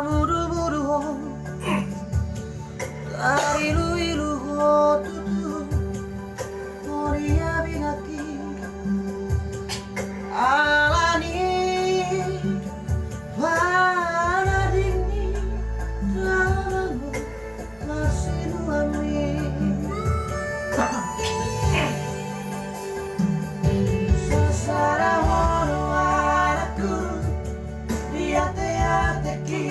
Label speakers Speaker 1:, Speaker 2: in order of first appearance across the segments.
Speaker 1: buru-buru dari ilu tutu Moria binaki alani wana dini Talamu masih nuami Sasara hono anakku Diate-ateki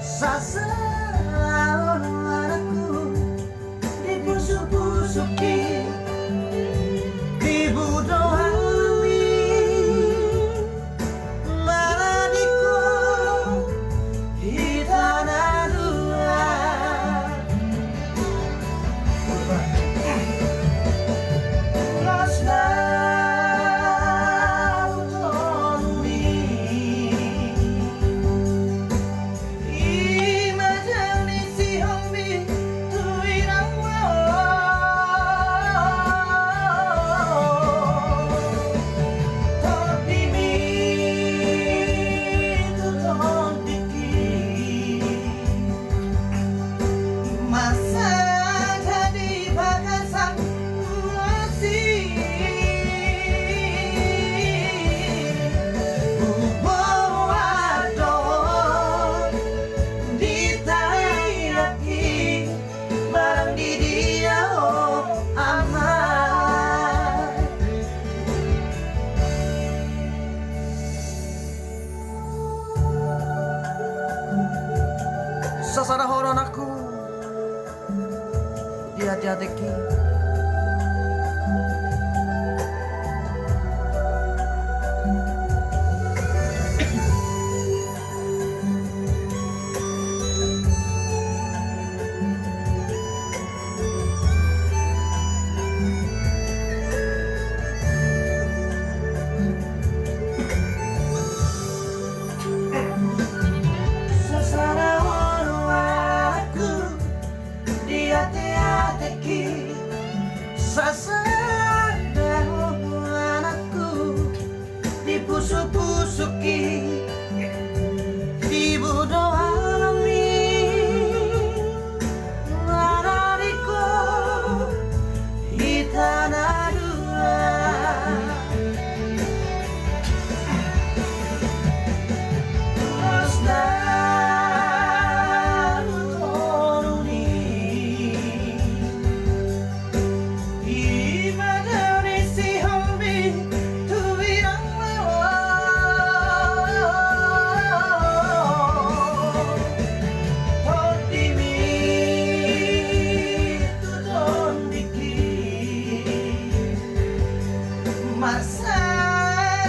Speaker 1: Sasara hono anakku Dipusuk-pusuki Dibudohami Maladiko Hitana dua Ulasna Sasara horon aku di hati-hatiku Sasada anakku dipusuk-pusuki dibudoh alami Marariko hitana dua Rosna Masa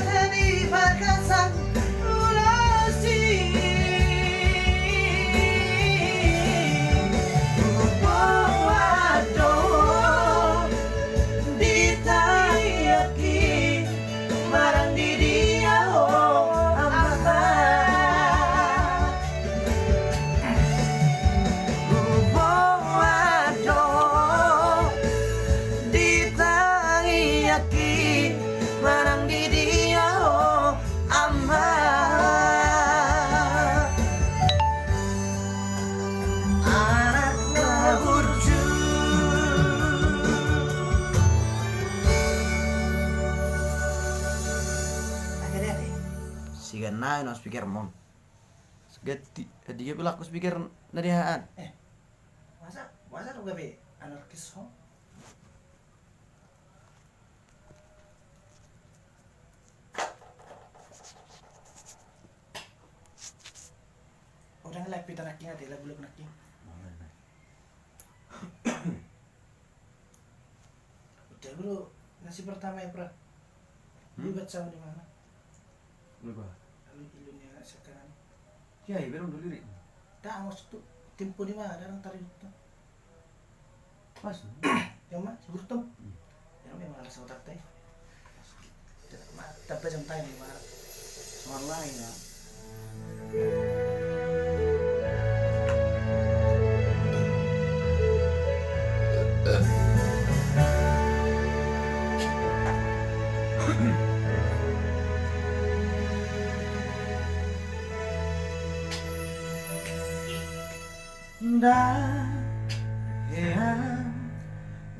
Speaker 1: dari bakasan ulasi Waduh ditayaki marang di dia Waduh ditayaki marang di dia anak burju akhirnya siga naik no speaker mom segati dia bilang aku speaker nadihaan
Speaker 2: masa lu gabe anarkis ho udah ngelapit anaknya deh lagu-lagu anaknya udah bro nasi pertama ya pra lu baca di mana
Speaker 3: Lupa.
Speaker 2: lalu ilunya sekarang
Speaker 3: Ya, belum dulu lirik.
Speaker 2: dah maksud tuh tempo di mana orang tarik itu
Speaker 3: Pas.
Speaker 2: yang mana sebelum yang memang ada sautat teh tapi jam time di mana soal lain ya
Speaker 1: dahean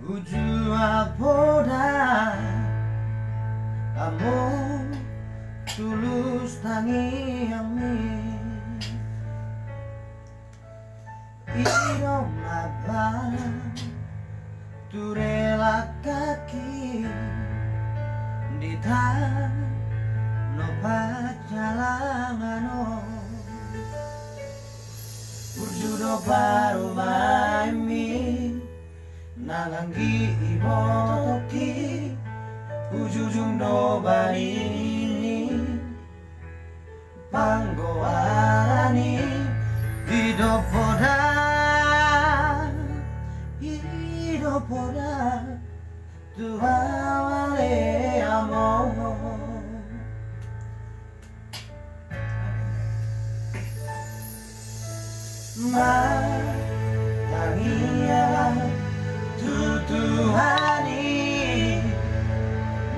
Speaker 1: ujua poda kamu tulus tangi amin iro mabang turela kaki di no pajalangano urjudo baru maimi nanganggi ibotoki ujujung do barini panggoarani hidopoda tuawale amor Matangia tutuhani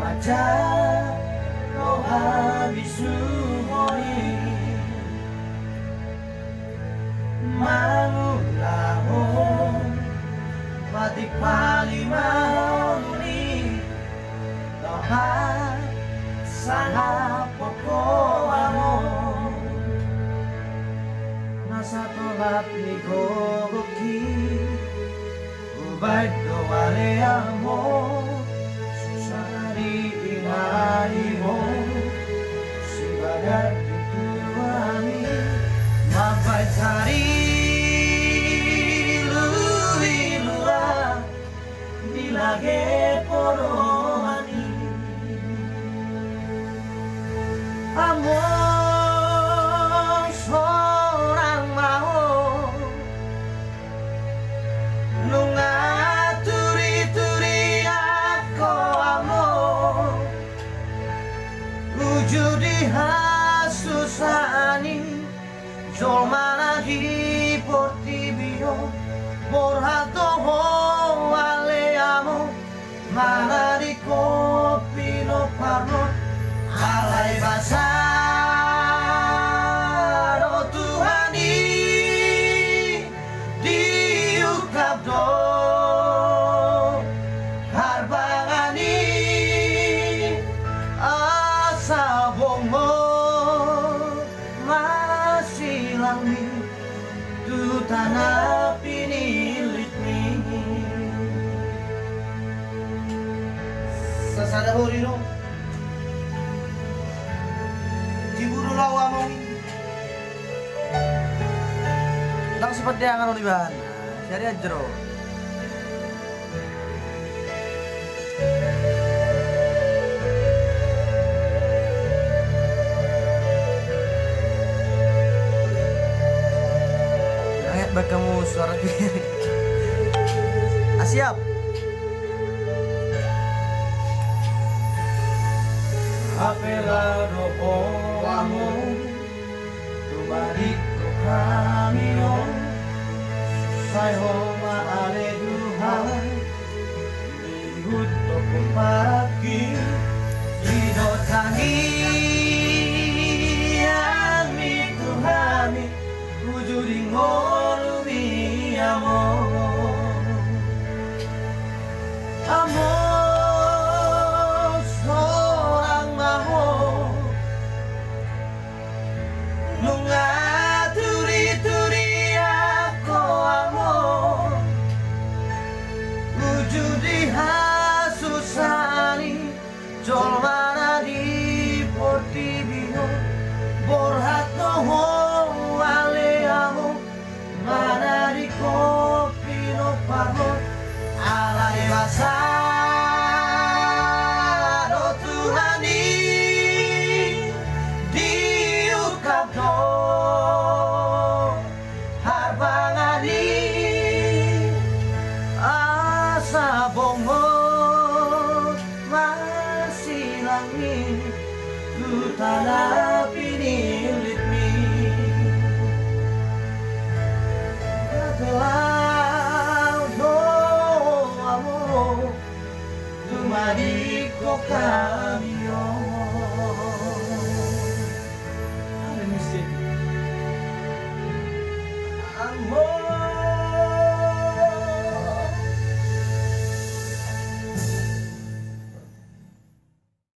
Speaker 1: maca roha bisumoni manulaho pati palimahoni roha sana poko amor Nasatolap ni gogoki Ubay doale amo Susari ingani mo Sibagat dituani Mabay tari Luhi-lua Bilage porohani Amor Judi hasusani Jolmana di portibio Borhato ho aleamo Mana di copino parlo Alai basaro Tuhani diukap do Harbangani Sabongo masih langi tu tanah pinilit mi sasada horino jiburu lawa mongi nang seperti yang anu liban syari ajro kamu suara kiri siap apela dopo amo tu balik ko kamio sai homa ale duhai lihut toko pagi lido tangian mi tuhani ujuding Amor seorang maho Nungaturi-turi aku amor Wujudi hasusani Jolmana di portibio Borhat noho aleamo Mana di kopi no parlo Alai basaro Tuhani diukap do Harbangani asa bongo masih langi tu tanah pinilit mi Mariko kamio